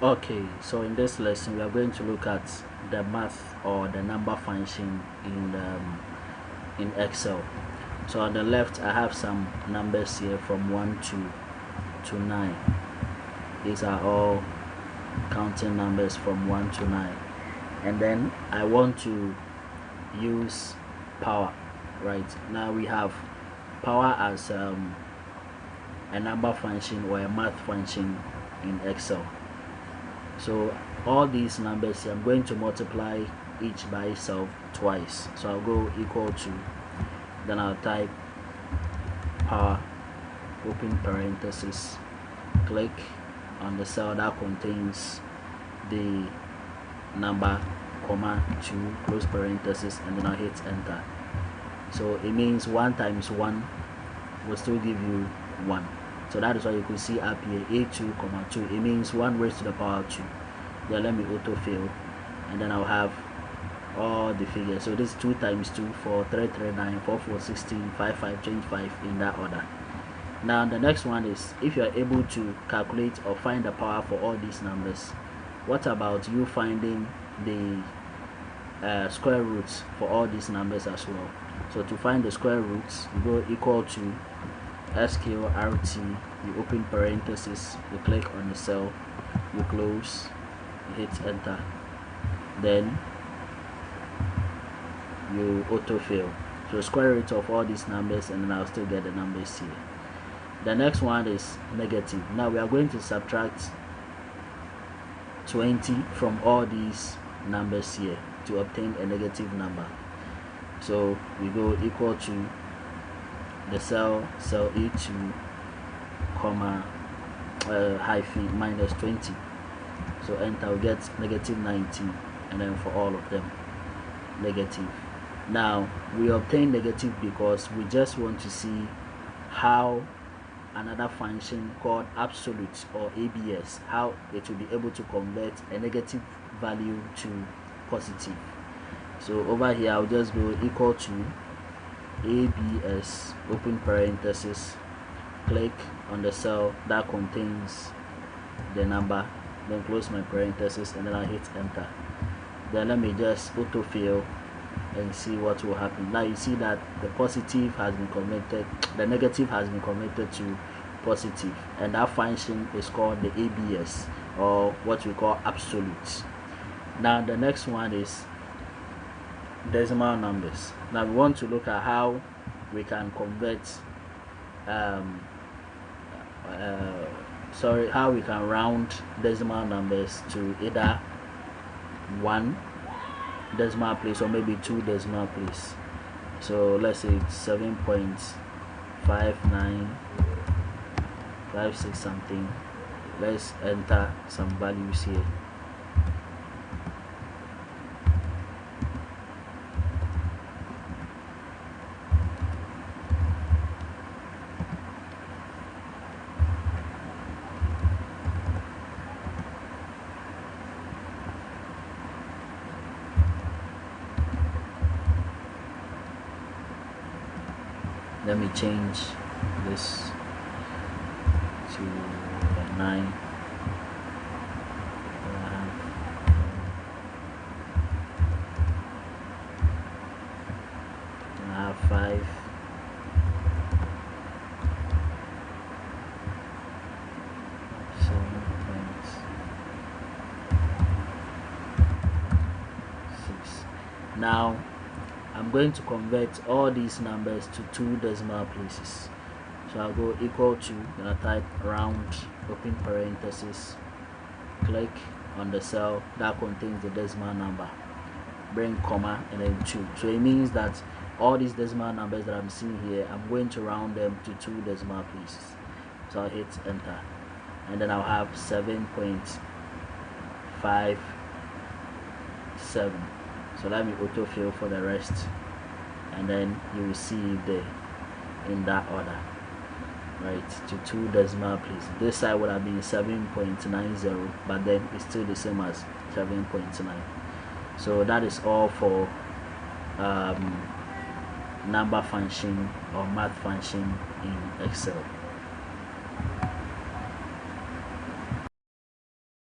Okay, so in this lesson we are going to look at the math or the number function in Excel. So on the left I have some numbers here from 1 to 9. These are all counting numbers from 1 to 9, and then I want to use power. Right now we have power as a number function or a math function in Excel. So all these numbers here, I'm going to multiply each by itself twice. So I'll go equal to, then I'll type power, open parenthesis, click on the cell that contains the number, comma 2, close parenthesis, and then I'll hit enter. So it means 1 times 1 will still give you 1. So that is why you could see up here a2 comma 2. It means 1 raised to the power 2. Then let me autofill, and then I'll have all the figures. So this is 2 times 2, 4, 3, 3, 9, 4, 4, 16, 5, 5, 25 in that order. Now the next one is, if you are able to calculate or find the power for all these numbers, what about you finding the square roots for all these numbers as well? So to find the square roots, you go equal to sqrt, you open parenthesis, you click on the cell, you close, you hit enter, then you autofill. So square root of all these numbers, and then I'll still get the numbers here. The next one is negative. Now we are going to subtract 20 from all these numbers here to obtain a negative number. So we go equal to the cell E2 comma hyphen minus 20. So enter, we get negative 19, and then for all of them negative. Now we obtain negative because we just want to see how another function called absolute or ABS, how it will be able to convert a negative value to positive. So over here I'll just go equal to ABS, open parenthesis, click on the cell that contains the number, then close my parenthesis, and then I hit enter. Then let me just autofill and see what will happen. Now you see that the positive has been converted, the negative has been converted to positive, and that function is called the ABS, or what we call absolute. Now the next one is decimal numbers. Now we want to look at how we can convert how we can round decimal numbers to either 1 decimal place or maybe 2 decimal place. So let's say 7.5956 something. Let's enter some values here. Let me change this to 9. I have 5. Now I'm going to convert all these numbers to 2 decimal places. So I'll go equal to, then I type round, open parenthesis, click on the cell that contains the decimal number, bring comma, and then 2. So it means that all these decimal numbers that I'm seeing here, I'm going to round them to 2 decimal places. So I'll hit enter, and then I'll have 7.57. So let me autofill for the rest, and then you will see in that order, right, to 2 decimal places. This side would have been 7.90, but then it's still the same as 7.9. So that is all for number function or math function in Excel.